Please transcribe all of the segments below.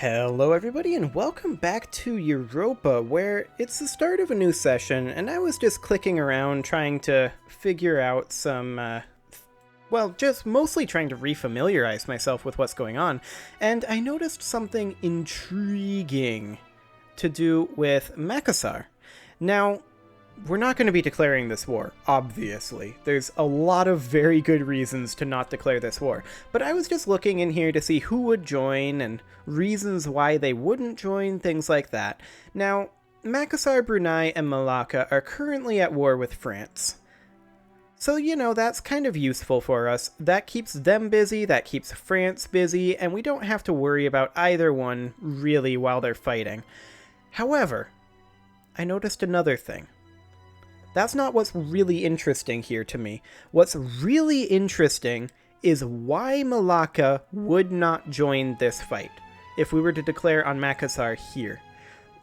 Hello everybody and welcome back to Europa, where it's the start of a new session, and I was just clicking around trying to figure out some, just mostly trying to refamiliarize myself with what's going on, and I noticed something intriguing to do with Makassar. Now, we're not going to be declaring this war, obviously. There's a lot of very good reasons to not declare this war. But I was just looking in here to see who would join and reasons why they wouldn't join, things like that. Now, Makassar, Brunei, and Malacca are currently at war with France. So, that's kind of useful for us. That keeps them busy, that keeps France busy, and we don't have to worry about either one, really, while they're fighting. However, I noticed another thing. That's not what's really interesting here to me. What's really interesting is why Malacca would not join this fight if we were to declare on Makassar here.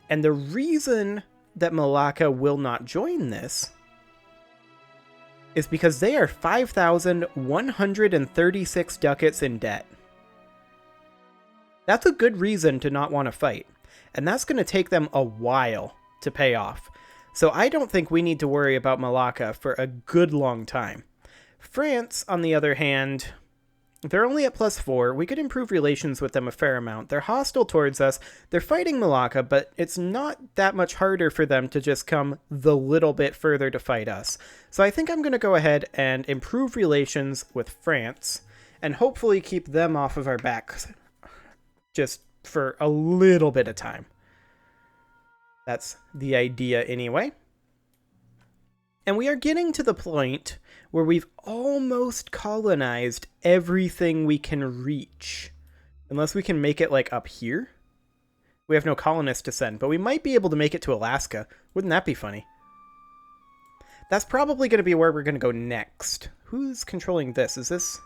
And the reason that Malacca will not join this is because they are 5,136 ducats in debt. That's a good reason to not want to fight, and that's going to take them a while to pay off. So I don't think we need to worry about Malacca for a good long time. France, on the other hand, they're only at +4. We could improve relations with them a fair amount. They're hostile towards us. They're fighting Malacca, but it's not that much harder for them to just come the little bit further to fight us. So I think I'm going to go ahead and improve relations with France and hopefully keep them off of our backs just for a little bit of time. That's the idea anyway. And we are getting to the point where we've almost colonized everything we can reach. Unless we can make it like up here. We have no colonists to send, but we might be able to make it to Alaska. Wouldn't that be funny? That's probably going to be where we're going to go next. Who's controlling this? Is this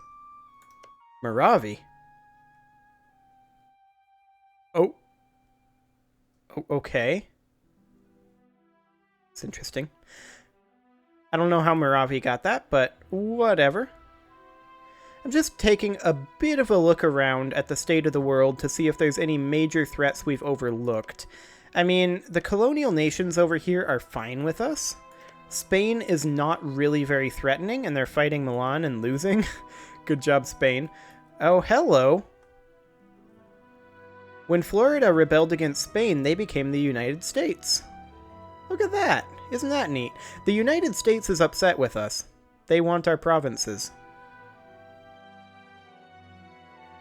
Moravi? Oh. Okay. It's interesting. I don't know how Moravi got that, but whatever. I'm just taking a bit of a look around at the state of the world to see if there's any major threats we've overlooked. I mean, the colonial nations over here are fine with us. Spain is not really very threatening, and they're fighting Milan and losing. Good job, Spain. Oh, hello. When Florida rebelled against Spain, they became the United States. Look at that. Isn't that neat? The United States is upset with us. They want our provinces.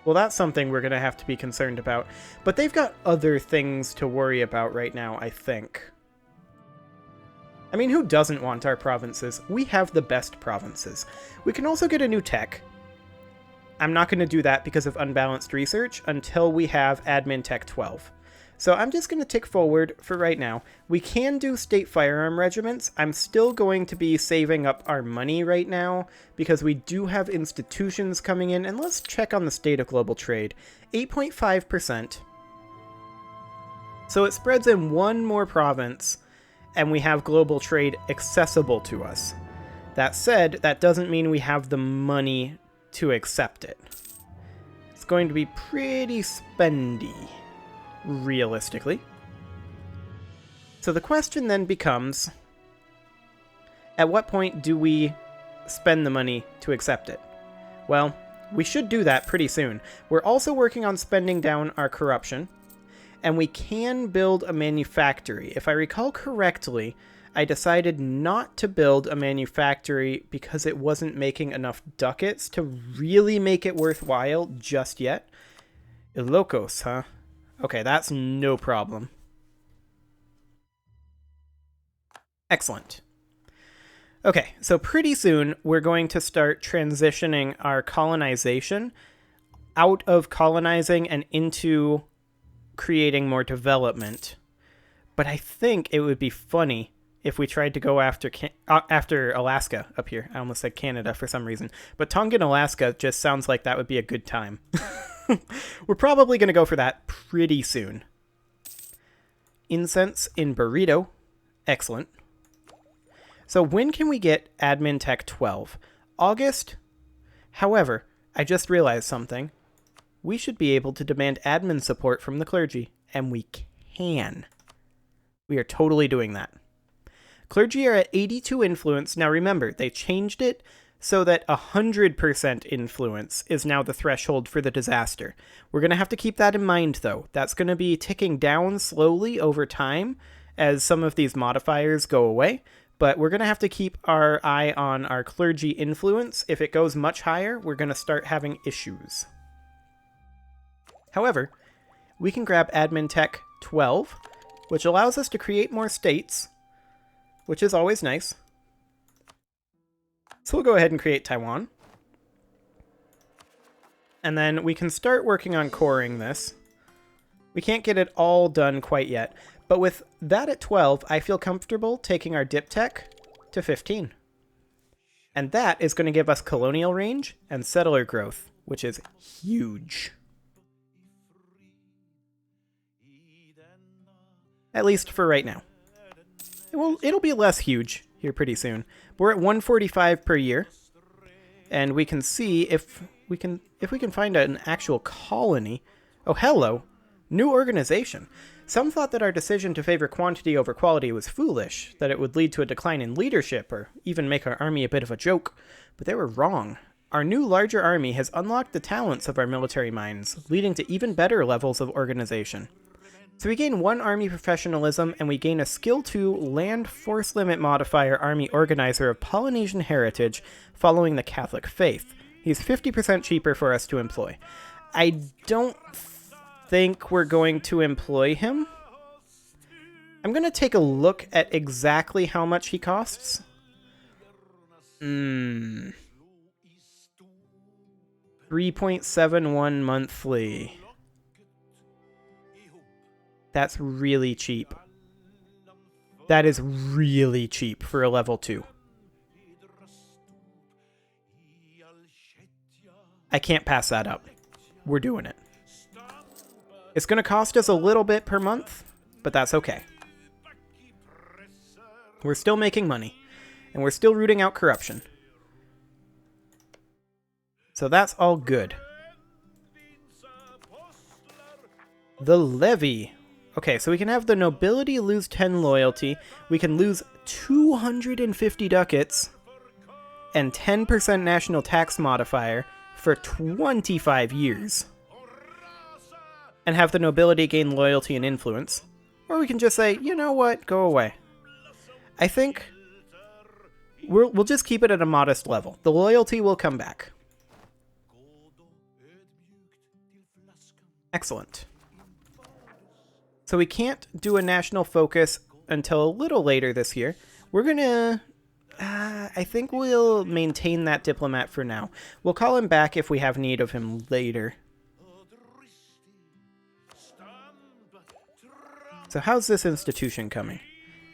Well, that's something we're going to have to be concerned about. But they've got other things to worry about right now, I think. I mean, who doesn't want our provinces? We have the best provinces. We can also get a new tech. I'm not going to do that because of unbalanced research until we have Admin Tech 12. So I'm just going to tick forward for right now. We can do state firearm regiments. I'm still going to be saving up our money right now because we do have institutions coming in. And let's check on the state of global trade. 8.5%. So it spreads in one more province and we have global trade accessible to us. That said, that doesn't mean we have the money to accept it. It's going to be pretty spendy, realistically. So the question then becomes, at what point do we spend the money to accept it? Well, we should do that pretty soon. We're also working on spending down our corruption, and we can build a manufactory. If I recall correctly, I decided not to build a manufactory because it wasn't making enough ducats to really make it worthwhile just yet. Ilocos, huh? Okay, that's no problem. Excellent. Okay, so pretty soon we're going to start transitioning our colonization out of colonizing and into creating more development. But I think it would be funny if we tried to go after Alaska up here. I almost said Canada for some reason. But Tonga and Alaska just sounds like that would be a good time. We're probably going to go for that pretty soon. Incense in Burrito. Excellent. So when can we get Admin Tech 12? August? However, I just realized something. we should be able to demand admin support from the clergy. And we can. We are totally doing that. Clergy are at 82 influence. Now remember, they changed it so that 100% influence is now the threshold for the disaster. We're going to have to keep that in mind, though. That's going to be ticking down slowly over time as some of these modifiers go away. But we're going to have to keep our eye on our clergy influence. If it goes much higher, we're going to start having issues. However, we can grab Admin Tech 12, which allows us to create more states, which is always nice. So we'll go ahead and create Taiwan. And then we can start working on coring this. We can't get it all done quite yet. But with that at 12, I feel comfortable taking our dip tech to 15. And that is going to give us colonial range and settler growth, which is huge. At least for right now. It'll be less huge here pretty soon. We're at 145 per year, and we can see if we can find an actual colony. Oh, hello, new organization. Some thought that our decision to favor quantity over quality was foolish, that it would lead to a decline in leadership or even make our army a bit of a joke, but they were wrong. Our new larger army has unlocked the talents of our military minds, leading to even better levels of organization. So we gain 1 army professionalism, and we gain a skill 2 land force limit modifier army organizer of Polynesian heritage following the Catholic faith. He's 50% cheaper for us to employ. I don't think we're going to employ him. I'm going to take a look at exactly how much he costs. 3.71 monthly. That's really cheap. That is really cheap for a level 2. I can't pass that up. We're doing it. It's going to cost us a little bit per month, but that's okay. We're still making money, and we're still rooting out corruption. So that's all good. The levy. Okay, so we can have the nobility lose 10 loyalty. We can lose 250 ducats and 10% national tax modifier for 25 years. And have the nobility gain loyalty and influence. Or we can just say, you know what, go away. I think we'll just keep it at a modest level. The loyalty will come back. Excellent. So we can't do a national focus until a little later this year. We're gonna... I think we'll maintain that diplomat for now. We'll call him back if we have need of him later. So how's this institution coming?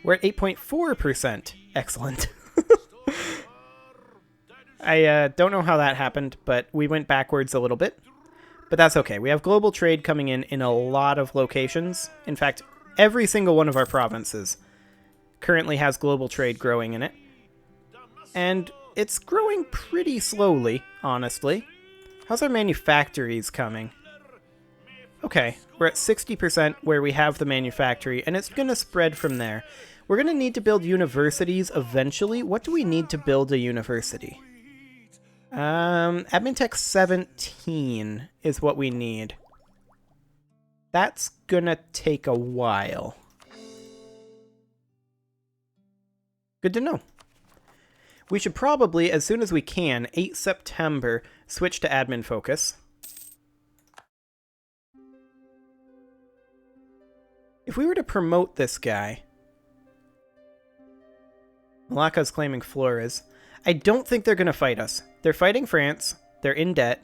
We're at 8.4%. Excellent. I don't know how that happened, but we went backwards a little bit. But that's okay. We have global trade coming in a lot of locations. In fact, every single one of our provinces currently has global trade growing in it. And it's growing pretty slowly, honestly. How's our manufactories coming? Okay, we're at 60% where we have the manufactory, and it's going to spread from there. We're going to need to build universities eventually. What do we need to build a university? Admin Tech 17 is what we need. That's gonna take a while. Good to know. We should probably, as soon as we can, 8 September, switch to admin focus. If we were to promote this guy... Malacca's claiming Flores. I don't think they're going to fight us. They're fighting France. They're in debt.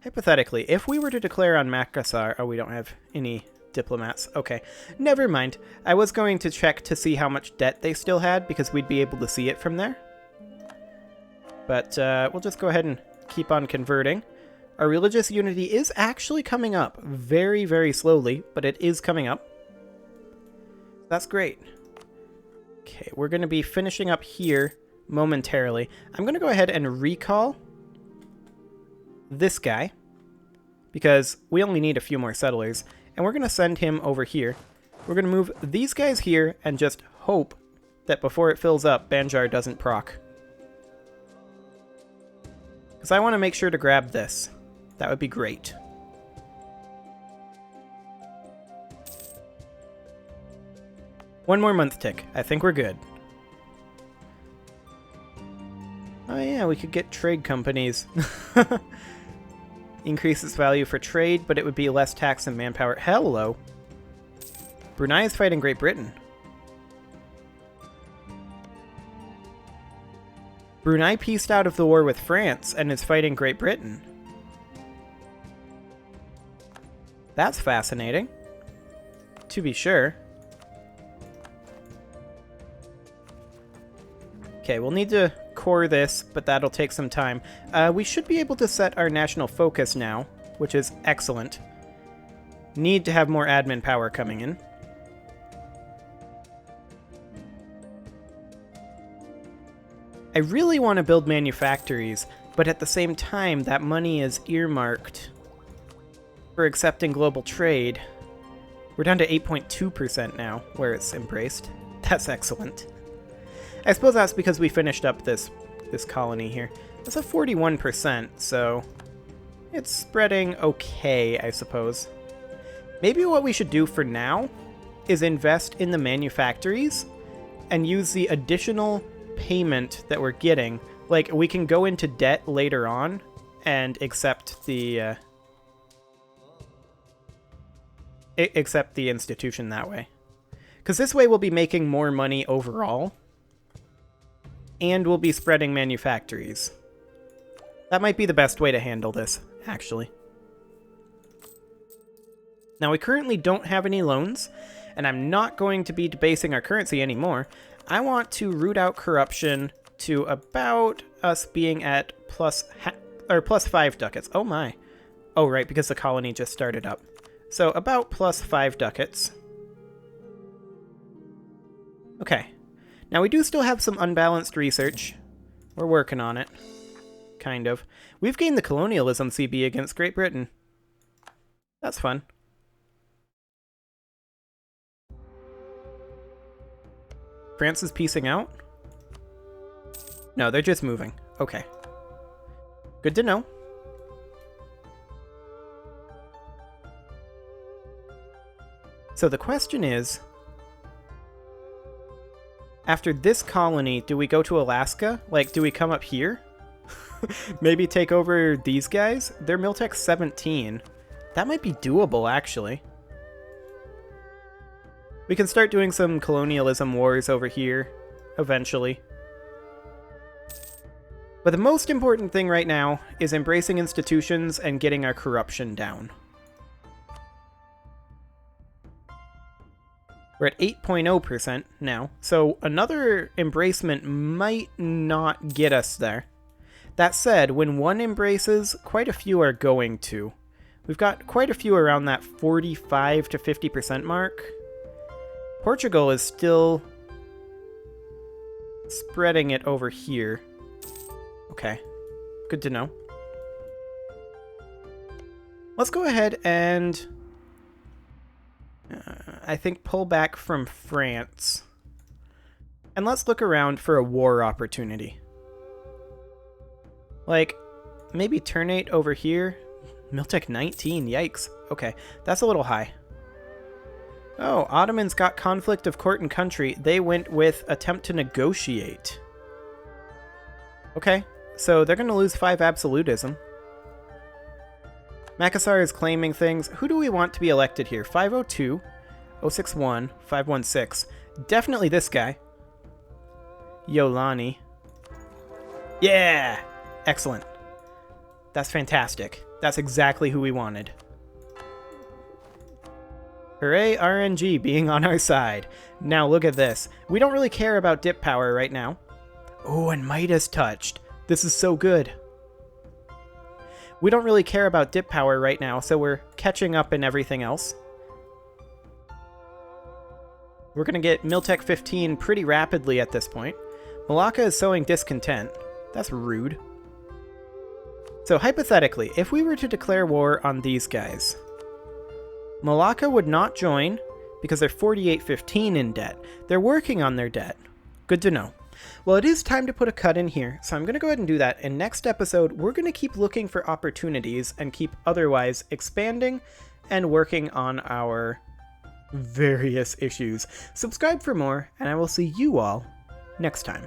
Hypothetically, if we were to declare on Makassar... Oh, we don't have any diplomats. Okay, never mind. I was going to check to see how much debt they still had, because we'd be able to see it from there. But we'll just go ahead and keep on converting. Our religious unity is actually coming up. Very, very slowly, but it is coming up. That's great. Okay, we're going to be finishing up here momentarily. I'm going to go ahead and recall this guy, because we only need a few more settlers. And we're going to send him over here. We're going to move these guys here and just hope that before it fills up, Banjar doesn't proc. Because I want to make sure to grab this. That would be great. One more month tick. I think we're good. Oh yeah, we could get trade companies. Increases value for trade, but it would be less tax and manpower. Hello. Brunei is fighting Great Britain. Brunei pieced out of the war with France and is fighting Great Britain. That's fascinating. To be sure. Okay, we'll need to core this, but that'll take some time. We should be able to set our national focus now, which is excellent. Need to have more admin power coming in. I really want to build manufactories, but at the same time, that money is earmarked for accepting global trade. We're down to 8.2% now, where it's embraced. That's excellent. I suppose that's because we finished up this colony here. That's a 41%, so it's spreading okay, I suppose. Maybe what we should do for now is invest in the manufactories and use the additional payment that we're getting. Like, we can go into debt later on and accept the institution that way. Because this way we'll be making more money overall, and we'll be spreading manufactories. That might be the best way to handle this, actually. Now, we currently don't have any loans, and I'm not going to be debasing our currency anymore. I want to root out corruption to about us being at plus 5 ducats. Oh my. Oh, right, because the colony just started up. So about plus 5 ducats. Okay. Now, we do still have some unbalanced research. We're working on it. Kind of. We've gained the colonialism CB against Great Britain. That's fun. France is piecing out? No, they're just moving. Okay. Good to know. So the question is, after this colony, do we go to Alaska? Like, do we come up here? Maybe take over these guys? They're Miltech 17. That might be doable, actually. We can start doing some colonialism wars over here, eventually. But the most important thing right now is embracing institutions and getting our corruption down. We're at 8.0% now, so another embracement might not get us there. That said, when one embraces, quite a few are going to. We've got quite a few around that 45 to 50% mark. Portugal is still spreading it over here. Okay, good to know. Let's go ahead and I think pull back from France. And let's look around for a war opportunity. Like, maybe Ternate over here. Miltech 19, yikes. Okay, that's a little high. Oh, Ottomans got conflict of court and country. They went with attempt to negotiate. Okay, so they're going to lose 5 absolutism. Makassar is claiming things. Who do we want to be elected here? 502, 061, 516. Definitely this guy. Yolani. Yeah! Excellent. That's fantastic. That's exactly who we wanted. Hooray, RNG being on our side. Now look at this. We don't really care about dip power right now. Oh, and Midas touched. This is so good. We don't really care about dip power right now, so we're catching up in everything else. We're going to get Miltech 15 pretty rapidly at this point. Malacca is sowing discontent. That's rude. So hypothetically, if we were to declare war on these guys, Malacca would not join because they're 4815 in debt. They're working on their debt. Good to know. Well, it is time to put a cut in here, so I'm going to go ahead and do that. In next episode, we're going to keep looking for opportunities and keep otherwise expanding and working on our various issues. Subscribe for more, and I will see you all next time.